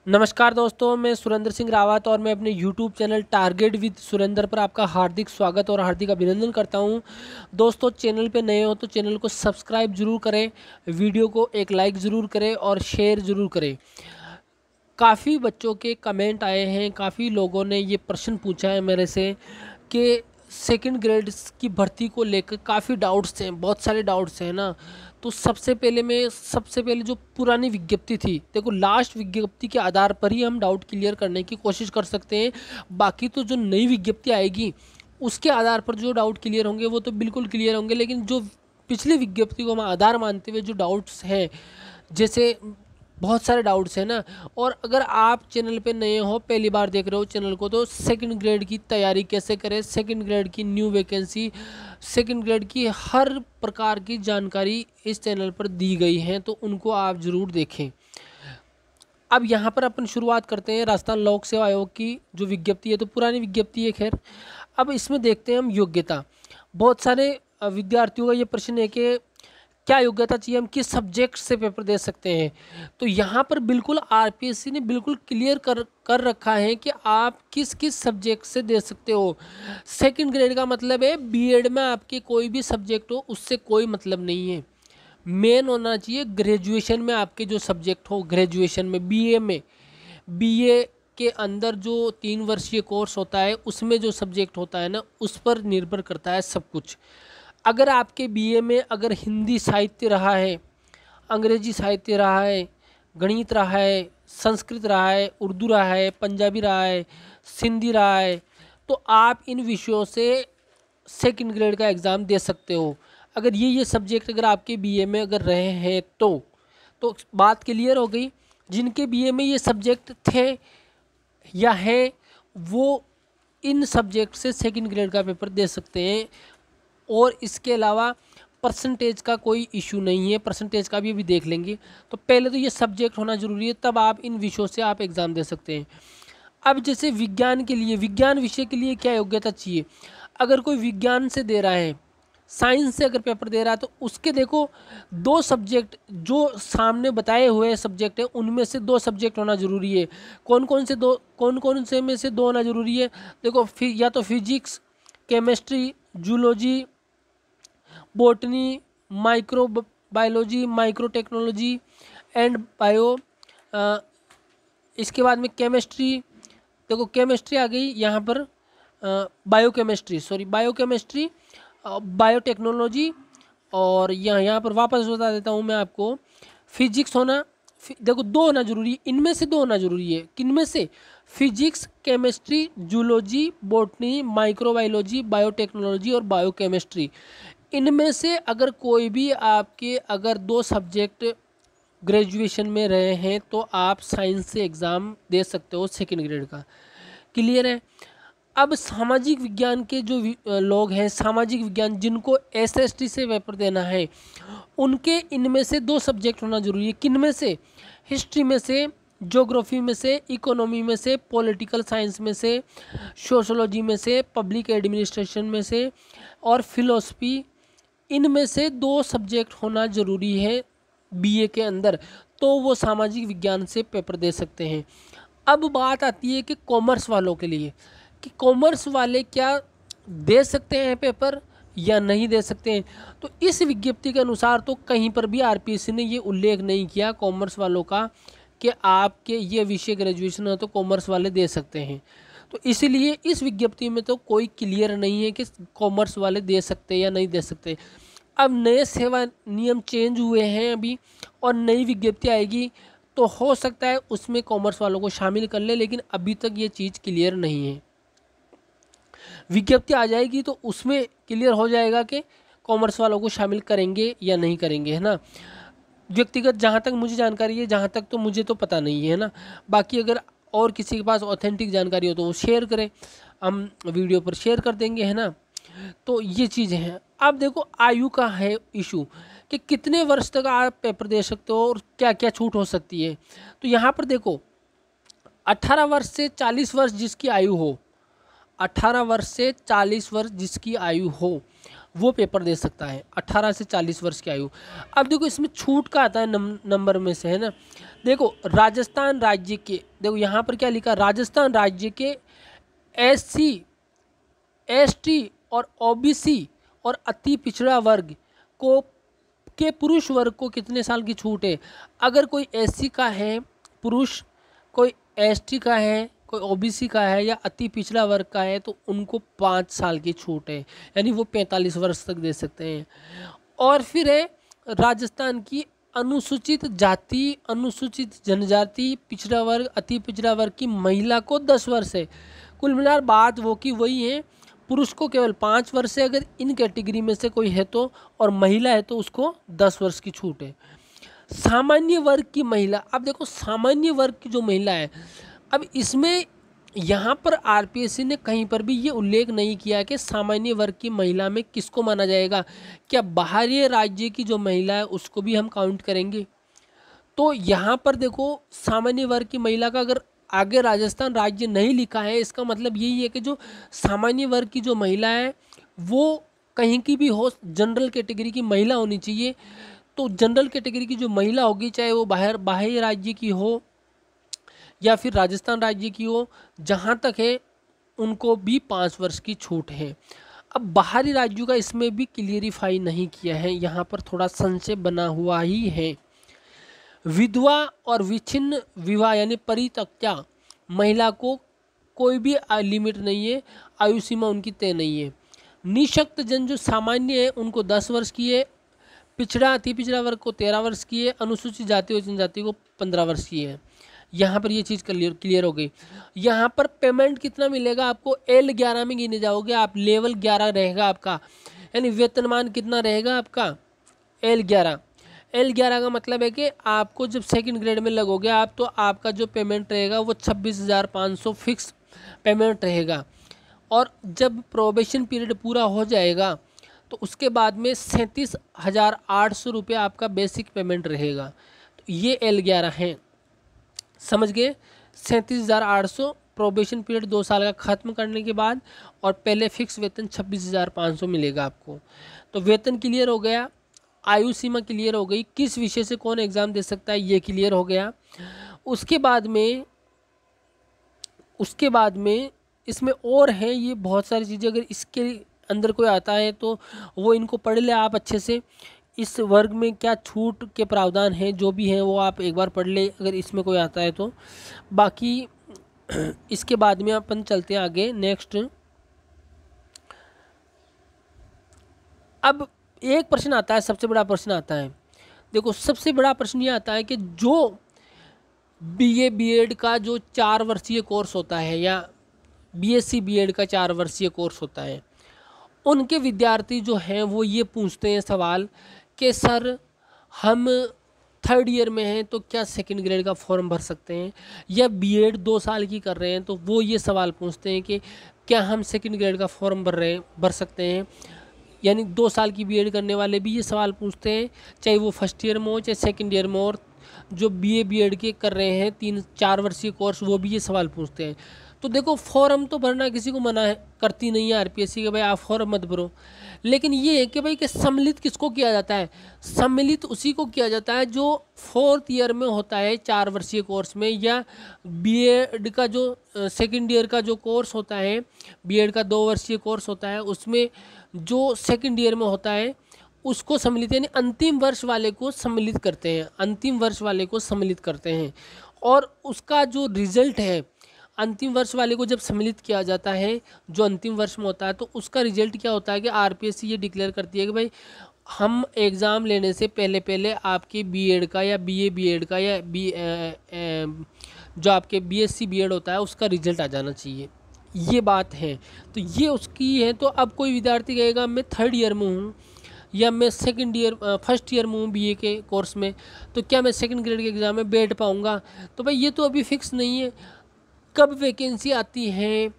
नमस्कार दोस्तों, मैं सुरेंद्र सिंह रावत और मैं अपने YouTube channel target with Surendra पर आपका हार्दिक स्वागत और हार्दिक अभिनंदन करता हूं। दोस्तों, चैनल पे नए हो तो चैनल को सब्सक्राइब ज़रूर करें, वीडियो को एक लाइक ज़रूर करें और शेयर ज़रूर करें। काफ़ी बच्चों के कमेंट आए हैं, काफ़ी लोगों ने ये प्रश्न पूछा है मेरे से कि सेकंड ग्रेड की भर्ती को लेकर काफ़ी डाउट्स हैं, बहुत सारे डाउट्स हैं ना। तो सबसे पहले जो पुरानी विज्ञप्ति थी, देखो लास्ट विज्ञप्ति के आधार पर ही हम डाउट क्लियर करने की कोशिश कर सकते हैं। बाकी तो जो नई विज्ञप्ति आएगी उसके आधार पर जो डाउट क्लियर होंगे वो तो बिल्कुल क्लियर होंगे, लेकिन जो पिछली विज्ञप्ति को हम आधार मानते हुए जो डाउट्स हैं, जैसे बहुत सारे डाउट्स हैं ना। और अगर आप चैनल पे नए हो, पहली बार देख रहे हो चैनल को, तो सेकंड ग्रेड की तैयारी कैसे करें, सेकंड ग्रेड की न्यू वैकेंसी, सेकंड ग्रेड की हर प्रकार की जानकारी इस चैनल पर दी गई है, तो उनको आप ज़रूर देखें। अब यहाँ पर अपन शुरुआत करते हैं राजस्थान लोक सेवा आयोग की जो विज्ञप्ति है, तो पुरानी विज्ञप्ति है खैर। अब इसमें देखते हैं हम योग्यता। बहुत सारे विद्यार्थियों का ये प्रश्न है कि क्या योग्यता चाहिए, हम किस सब्जेक्ट से पेपर दे सकते हैं। तो यहाँ पर बिल्कुल आरपीएससी ने बिल्कुल क्लियर कर रखा है कि आप किस किस सब्जेक्ट से दे सकते हो। सेकंड ग्रेड का मतलब है बीएड में आपके कोई भी सब्जेक्ट हो, उससे कोई मतलब नहीं है। मेन होना चाहिए ग्रेजुएशन में आपके जो सब्जेक्ट हो, ग्रेजुएशन में बीए के अंदर जो 3 वर्षीय कोर्स होता है उसमें जो सब्जेक्ट होता है ना, उस पर निर्भर करता है सब कुछ। अगर आपके बीए में अगर हिंदी साहित्य रहा है, अंग्रेजी साहित्य रहा है, गणित रहा है, संस्कृत रहा है, उर्दू रहा है, पंजाबी रहा है, सिंधी रहा है, तो आप इन विषयों से सेकंड ग्रेड का एग्ज़ाम दे सकते हो। अगर ये सब्जेक्ट अगर आपके बीए में अगर रहे हैं तो बात क्लियर हो गई। जिनके बीए में ये सब्जेक्ट थे या है, वो इन सब्जेक्ट से सेकंड ग्रेड का पेपर दे सकते हैं। और इसके अलावा परसेंटेज का कोई इशू नहीं है, परसेंटेज का भी अभी देख लेंगे। तो पहले तो ये सब्जेक्ट होना ज़रूरी है, तब आप इन विषयों से आप एग्ज़ाम दे सकते हैं। अब जैसे विज्ञान के लिए, विज्ञान विषय के लिए क्या योग्यता चाहिए। अगर कोई विज्ञान से दे रहा है, साइंस से अगर पेपर दे रहा है, तो उसके देखो 2 सब्जेक्ट जो सामने बताए हुए सब्जेक्ट है उनमें से 2 सब्जेक्ट होना ज़रूरी है। कौन कौन से में से 2 होना ज़रूरी है। देखो या तो physics, chemistry, zoology, botany, micro biology, micro technology and bio. इसके बाद में केमिस्ट्री, देखो केमिस्ट्री आ गई यहाँ पर, बायोकेमिस्ट्री, बायोटेक्नोलॉजी। और यहाँ पर वापस बता देता हूँ मैं आपको, फिजिक्स होना, देखो 2 होना जरूरी है, इनमें से 2 होना जरूरी है। किनमें से, physics, chemistry, zoology, botany, microbiology, biotechnology और बायोकेमिस्ट्री। इनमें से अगर कोई भी आपके अगर 2 सब्जेक्ट ग्रेजुएशन में रहे हैं तो आप साइंस से एग्ज़ाम दे सकते हो सेकंड ग्रेड का। क्लियर है। अब सामाजिक विज्ञान के जो लोग हैं, सामाजिक विज्ञान जिनको एसएसटी से पेपर देना है, उनके इनमें से 2 सब्जेक्ट होना जरूरी है। किन में से, हिस्ट्री में से, ज्योग्राफी में से, इकोनॉमी में से, पॉलिटिकल साइंस में से, सोशोलॉजी में से, पब्लिक एडमिनिस्ट्रेशन में से और फिलोसफी। इनमें से 2 सब्जेक्ट होना ज़रूरी है बीए के अंदर, तो वो सामाजिक विज्ञान से पेपर दे सकते हैं। अब बात आती है कि कॉमर्स वालों के लिए, कि कॉमर्स वाले क्या दे सकते हैं पेपर या नहीं दे सकते हैं। तो इस विज्ञप्ति के अनुसार तो कहीं पर भी आरपीएससी ने ये उल्लेख नहीं किया कॉमर्स वालों का कि आपके ये विषय ग्रेजुएशन है तो कॉमर्स वाले दे सकते हैं। तो इसीलिए इस विज्ञप्ति में तो कोई क्लियर नहीं है कि कॉमर्स वाले दे सकते या नहीं दे सकते। अब नए सेवा नियम चेंज हुए हैं अभी, और नई विज्ञप्ति आएगी तो हो सकता है उसमें कॉमर्स वालों को शामिल कर ले, लेकिन अभी तक ये चीज़ क्लियर नहीं है। विज्ञप्ति आ जाएगी तो उसमें क्लियर हो जाएगा कि कॉमर्स वालों को शामिल करेंगे या नहीं करेंगे, है ना। व्यक्तिगत जहाँ तक मुझे जानकारी है, जहाँ तक तो मुझे तो पता नहीं है ना। बाकी अगर और किसी के पास ऑथेंटिक जानकारी हो तो वो शेयर करें, हम वीडियो पर शेयर कर देंगे, है ना। तो ये चीज़ें हैं। अब देखो आयु का है इशू कि कितने वर्ष तक आप पेपर दे सकते हो और क्या क्या छूट हो सकती है। तो यहाँ पर देखो 18 वर्ष से 40 वर्ष जिसकी आयु हो, 18 वर्ष से 40 वर्ष जिसकी आयु हो, वो पेपर दे सकता है, 18 से 40 वर्ष की आयु। अब देखो इसमें छूट का आता है नंबर में से, है ना। देखो राजस्थान राज्य के, देखो यहाँ पर क्या लिखा, राजस्थान राज्य के SC ST और OBC और अति पिछड़ा वर्ग को के पुरुष वर्ग को कितने साल की छूट है। अगर कोई SC का है पुरुष, कोई ST का है, कोई OBC का है या अति पिछड़ा वर्ग का है, तो उनको 5 साल की छूट है, यानी वो 45 वर्ष तक दे सकते हैं। और फिर है राजस्थान की अनुसूचित जाति, अनुसूचित जनजाति, पिछड़ा वर्ग, अति पिछड़ा वर्ग की महिला को 10 वर्ष है। कुल मिलाकर बात वो की वही है, पुरुष को केवल 5 वर्ष है अगर इन कैटेगरी में से कोई है तो, और महिला है तो उसको 10 वर्ष की छूट है। सामान्य वर्ग की महिला, अब देखो सामान्य वर्ग की जो महिला है, अब इसमें यहाँ पर आरपीएससी ने कहीं पर भी ये उल्लेख नहीं किया कि सामान्य वर्ग की महिला में किसको माना जाएगा, क्या बाहरी राज्य की जो महिला है उसको भी हम काउंट करेंगे। तो यहाँ पर देखो सामान्य वर्ग की महिला का अगर आगे राजस्थान राज्य नहीं लिखा है, इसका मतलब यही है कि जो सामान्य वर्ग की जो महिला है वो कहीं की भी हो, जनरल कैटेगरी की महिला होनी चाहिए। तो जनरल कैटेगरी की जो महिला होगी, चाहे वो बाहरी राज्य की हो या फिर राजस्थान राज्य की हो, जहाँ तक है उनको भी 5 वर्ष की छूट है। अब बाहरी राज्यों का इसमें भी क्लियरिफाई नहीं किया है, यहाँ पर थोड़ा संशय बना हुआ ही है। विधवा और विच्छिन्न विवाह यानी परित्यक्ता महिला को कोई भी लिमिट नहीं है, आयु सीमा उनकी तय नहीं है। निःशक्त जन जो सामान्य है उनको 10 वर्ष की है, पिछड़ा अति पिछड़ा वर्ग को 13 वर्ष की है, अनुसूचित जाति और जनजाति को 15 वर्ष की है। यहाँ पर ये चीज़ क्लियर हो गई। यहाँ पर पेमेंट कितना मिलेगा आपको, L11 में गिने जाओगे आप, लेवल 11 रहेगा आपका, यानी वेतनमान कितना रहेगा आपका, L11। L11 का मतलब है कि आपको जब सेकंड ग्रेड में लगोगे आप, तो आपका जो पेमेंट रहेगा वो 26,500 फिक्स पेमेंट रहेगा। और जब प्रोबेशन पीरियड पूरा हो जाएगा तो उसके बाद में 37,800 रुपये आपका बेसिक पेमेंट रहेगा। तो ये L11 है, समझ गए। 37,800 प्रोबेशन पीरियड 2 साल का ख़त्म करने के बाद, और पहले फिक्स वेतन 26,500 मिलेगा आपको। तो वेतन क्लियर हो गया, आयु सीमा क्लियर हो गई, किस विषय से कौन एग्ज़ाम दे सकता है ये क्लियर हो गया। उसके बाद में इसमें और है ये बहुत सारी चीज़ें, अगर इसके अंदर कोई आता है तो वो इनको पढ़ ले आप अच्छे से। इस वर्ग में क्या छूट के प्रावधान हैं जो भी हैं वो आप एक बार पढ़ ले, अगर इसमें कोई आता है तो। बाकी इसके बाद में अपन चलते हैं आगे नेक्स्ट। अब एक प्रश्न आता है, सबसे बड़ा प्रश्न आता है, देखो सबसे बड़ा प्रश्न ये आता है कि जो BA BEd का जो 4 वर्षीय कोर्स होता है या BSc BEd का 4 वर्षीय कोर्स होता है, उनके विद्यार्थी जो हैं वो ये पूछते हैं सवाल कि सर हम 3rd ईयर में हैं तो क्या सेकंड ग्रेड का फॉर्म भर सकते हैं, या BEd 2 साल की कर रहे हैं तो वो ये सवाल पूछते हैं कि क्या हम सेकंड ग्रेड का फॉर्म भर सकते हैं। यानी 2 साल की BEd करने वाले भी ये सवाल पूछते हैं, चाहे वो फर्स्ट ईयर में हो चाहे सेकंड ईयर में हो। और जो BA BEd के कर रहे हैं 3-4 वर्षीय कोर्स, वो भी ये सवाल पूछते हैं। तो देखो फॉर्म तो भरना किसी को मना करती नहीं है आरपीएससी के, भाई आप फॉर्म मत भरो, लेकिन ये है कि भाई कि सम्मिलित किसको किया जाता है, सम्मिलित उसी को किया जाता है जो 4th ईयर में होता है 4 वर्षीय कोर्स में, या BEd का जो सेकंड ईयर का जो कोर्स होता है, BEd का 2 वर्षीय कोर्स होता है, उसमें जो सेकंड ईयर में होता है उसको सम्मिलित, यानी अंतिम वर्ष वाले को सम्मिलित करते हैं, अंतिम वर्ष वाले को सम्मिलित करते हैं। और उसका जो रिजल्ट है, अंतिम वर्ष वाले को जब सम्मिलित किया जाता है जो अंतिम वर्ष में होता है, तो उसका रिजल्ट क्या होता है कि आरपीएससी ये डिक्लेयर करती है कि भाई हम एग्ज़ाम लेने से पहले आपके BEd का या BA BEd का या जो आपके BSc BEd होता है उसका रिजल्ट आ जाना चाहिए, ये बात है। तो ये उसकी है। तो अब कोई विद्यार्थी कहेगा मैं 3rd ईयर में हूँ या मैं फर्स्ट ईयर में हूँ BA के कोर्स में, तो क्या मैं सेकंड ग्रेड के एग्ज़ाम में बैठ पाऊँगा? तो भाई ये तो अभी फिक्स नहीं है, कब वैकेंसी आती है,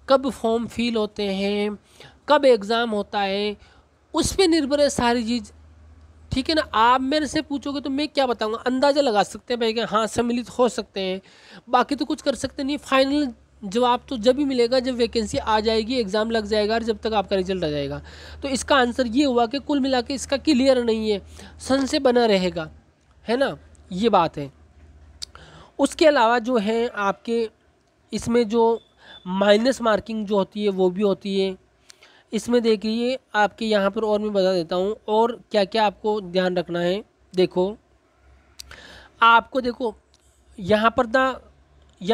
कब फॉर्म फिल होते हैं, कब एग्ज़ाम होता है, उस पर निर्भर है सारी चीज़, ठीक है ना। आप मेरे से पूछोगे तो मैं क्या बताऊंगा, अंदाज़ा लगा सकते हैं भाई कि हाँ सम्मिलित हो सकते हैं, बाकी तो कुछ कर सकते नहीं। फाइनल जवाब तो जब भी मिलेगा जब वैकेंसी आ जाएगी, एग्ज़ाम लग जाएगा और जब तक आपका रिजल्ट आ जाएगा। तो इसका आंसर ये हुआ कि कुल मिला के इसका क्लियर नहीं है, सन से बना रहेगा, है ना, ये बात है। उसके अलावा जो है आपके इसमें जो माइनस मार्किंग जो होती है वो भी होती है। इसमें देखिए आपके यहाँ पर और मैं बता देता हूँ और क्या क्या आपको ध्यान रखना है। देखो आपको देखो यहाँ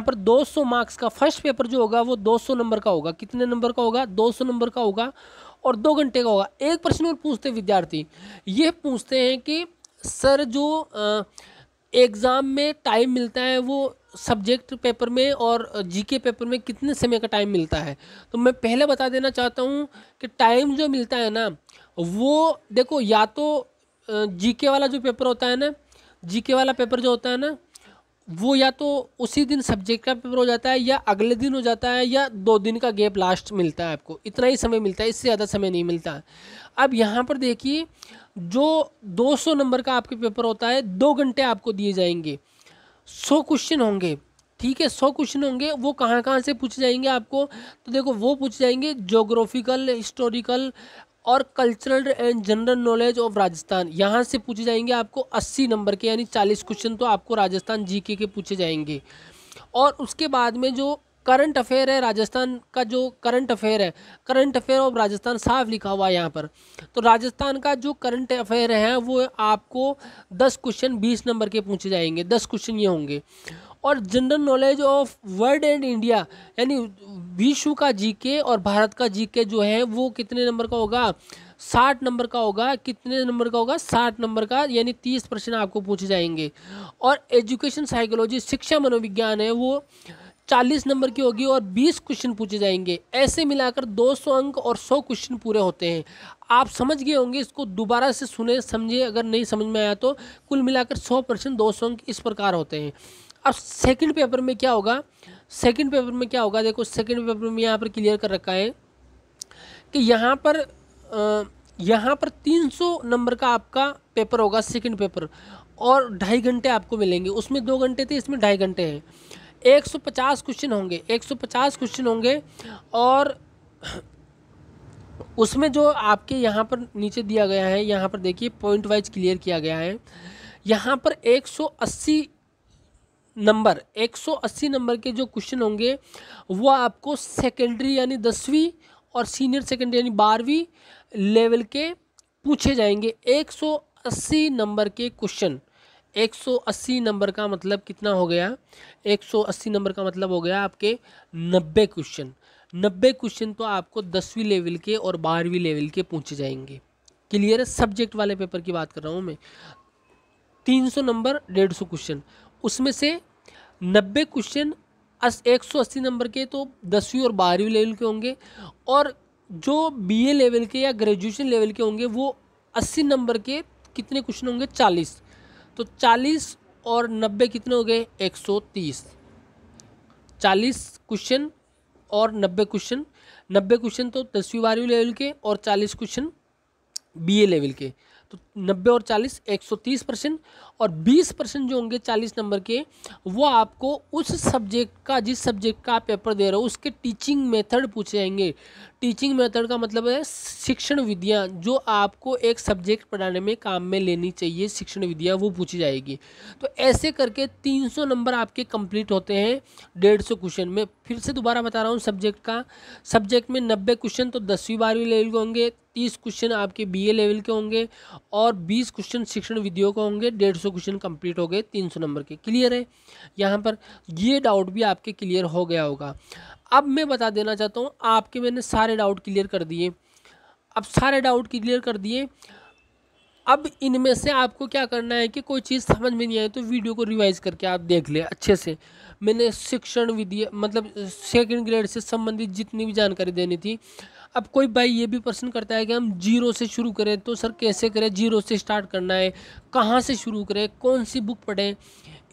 पर 200 मार्क्स का फर्स्ट पेपर जो होगा वो 200 नंबर का होगा। कितने नंबर का होगा? 200 नंबर का होगा और 2 घंटे का होगा। एक प्रश्न और पूछते विद्यार्थी, ये पूछते हैं कि सर जो एग्ज़ाम में टाइम मिलता है वो सब्जेक्ट पेपर में और जीके पेपर में कितने समय का टाइम मिलता है? तो मैं पहले बता देना चाहता हूँ कि टाइम जो मिलता है ना वो देखो, या तो जीके वाला जो पेपर होता है ना, जीके वाला पेपर जो होता है ना वो या तो उसी दिन सब्जेक्ट का पेपर हो जाता है या अगले दिन हो जाता है या 2 दिन का गैप लास्ट मिलता है आपको, इतना ही समय मिलता है, इससे ज़्यादा समय नहीं मिलता है। अब यहाँ पर देखिए जो 200 नंबर का आपके पेपर होता है 2 घंटे आपको दिए जाएंगे, 100 क्वेश्चन होंगे, ठीक है, 100 क्वेश्चन होंगे। वो कहाँ कहाँ से पूछे जाएंगे आपको? तो देखो वो पूछे जाएंगे ज्योग्राफिकल, हिस्टोरिकल और cultural and general knowledge of Rajasthan, यहाँ से पूछे जाएंगे आपको 80 नंबर के, यानी 40 क्वेश्चन तो आपको राजस्थान जीके के पूछे जाएंगे। और उसके बाद में जो करंट अफेयर है, राजस्थान का जो करंट अफेयर है, करंट अफेयर ऑफ राजस्थान साफ लिखा हुआ है यहाँ पर। तो राजस्थान का जो करंट अफेयर है वो आपको 10 क्वेश्चन 20 नंबर के पूछे जाएंगे, 10 क्वेश्चन ये होंगे। और general knowledge of world and India, यानी विश्व का जीके और भारत का जीके जो है वो कितने नंबर का होगा? 60 नंबर का होगा। कितने नंबर का होगा? 60 नंबर का, यानी 30 प्रश्न आपको पूछे जाएंगे। और एजुकेशन साइकोलॉजी, शिक्षा मनोविज्ञान है, वो 40 नंबर की होगी और 20 क्वेश्चन पूछे जाएंगे। ऐसे मिलाकर 200 अंक और 100 क्वेश्चन पूरे होते हैं। आप समझ गए होंगे, इसको दोबारा से सुने समझे, अगर नहीं समझ में आया तो कुल मिलाकर 100% 200 अंक इस प्रकार होते हैं। अब सेकंड पेपर में क्या होगा? सेकंड पेपर में क्या होगा? देखो सेकंड पेपर में यहाँ पर क्लियर कर रखा है कि यहाँ पर 300 नंबर का आपका पेपर होगा सेकंड पेपर, और 2.5 घंटे आपको मिलेंगे। उसमें 2 घंटे थे, इसमें 2.5 घंटे हैं। 150 क्वेश्चन होंगे, 150 क्वेश्चन होंगे। और उसमें जो आपके यहाँ पर नीचे दिया गया है, यहाँ पर देखिए पॉइंट वाइज क्लियर किया गया है। यहाँ पर 180 नंबर के जो क्वेश्चन होंगे वो आपको सेकेंडरी यानी 10वीं और सीनियर सेकेंडरी यानी 12वीं लेवल के पूछे जाएंगे। 180 नंबर के क्वेश्चन, 180 नंबर का मतलब कितना हो गया? 180 नंबर का मतलब हो गया आपके 90 क्वेश्चन। 90 क्वेश्चन तो आपको 10वीं लेवल के और 12वीं लेवल के पूछे जाएंगे। क्लियर है? सब्जेक्ट वाले पेपर की बात कर रहा हूँ मैं। 300 नंबर 150 क्वेश्चन, उसमें से 90 क्वेश्चन 180 नंबर के तो 10वीं और 12वीं लेवल के होंगे, और जो बीए लेवल के या ग्रेजुएशन लेवल के होंगे वो 80 नंबर के कितने क्वेश्चन होंगे? 40। तो 40 और 90 कितने हो गए? 130। 40 क्वेश्चन और 90 क्वेश्चन, 90 क्वेश्चन तो 10वीं 12वीं लेवल के और 40 क्वेश्चन बीए लेवल के। तो 90 और 40 130%, और 20% जो होंगे 40 नंबर के वो आपको उस सब्जेक्ट का, जिस सब्जेक्ट का आप पेपर दे रहे हो उसके टीचिंग मेथड पूछे जाएंगे। टीचिंग मेथड का मतलब है शिक्षण विधियाँ, जो आपको एक सब्जेक्ट पढ़ाने में काम में लेनी चाहिए, शिक्षण विधियाँ वो पूछी जाएगी। तो ऐसे करके 300 नंबर आपके कंप्लीट होते हैं 150 क्वेश्चन में। फिर से दोबारा बता रहा हूँ सब्जेक्ट का, सब्जेक्ट में 90 क्वेश्चन तो 10वीं 12वीं लेवल के होंगे, 30 क्वेश्चन आपके बीए लेवल के होंगे और 20 क्वेश्चन शिक्षण विधियों के होंगे। 150 क्वेश्चन कंप्लीट हो गए 300 नंबर के। क्लियर है? यहाँ पर ये डाउट भी आपके क्लियर हो गया होगा। अब मैं बता देना चाहता हूँ, आपके मैंने सारे डाउट क्लियर कर दिए। अब सारे डाउट क्लियर कर दिए, अब इनमें से आपको क्या करना है कि कोई चीज़ समझ में नहीं आए तो वीडियो को रिवाइज करके आप देख ले अच्छे से। मैंने शिक्षण विधि मतलब सेकंड ग्रेड से संबंधित जितनी भी जानकारी देनी थी। अब कोई भाई ये भी प्रश्न करता है कि हम जीरो से शुरू करें, तो सर कैसे करें? जीरो से स्टार्ट करना है, कहाँ से शुरू करें, कौन सी बुक पढ़ें?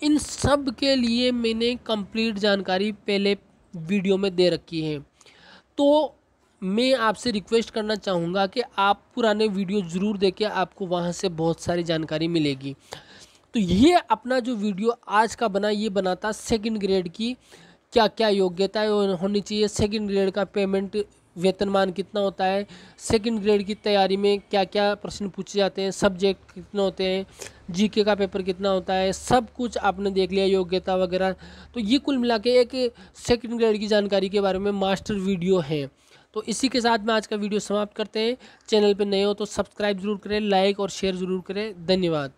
इन सब के लिए मैंने कंप्लीट जानकारी पहले वीडियो में दे रखी है। तो मैं आपसे रिक्वेस्ट करना चाहूँगा कि आप पुराने वीडियो ज़रूर देखें, आपको वहाँ से बहुत सारी जानकारी मिलेगी। तो ये अपना जो वीडियो आज का बना, ये बना था सेकंड ग्रेड की क्या क्या योग्यताएं होनी चाहिए, सेकंड ग्रेड का पेमेंट वेतनमान कितना होता है, सेकंड ग्रेड की तैयारी में क्या क्या प्रश्न पूछे जाते हैं, सब्जेक्ट कितने होते हैं, जीके का पेपर कितना होता है, सब कुछ आपने देख लिया, योग्यता वगैरह। तो ये कुल मिला के एक सेकंड ग्रेड की जानकारी के बारे में मास्टर वीडियो है। तो इसी के साथ में आज का वीडियो समाप्त करते हैं। चैनल पर नए हो तो सब्सक्राइब जरूर करें, लाइक और शेयर ज़रूर करें। धन्यवाद।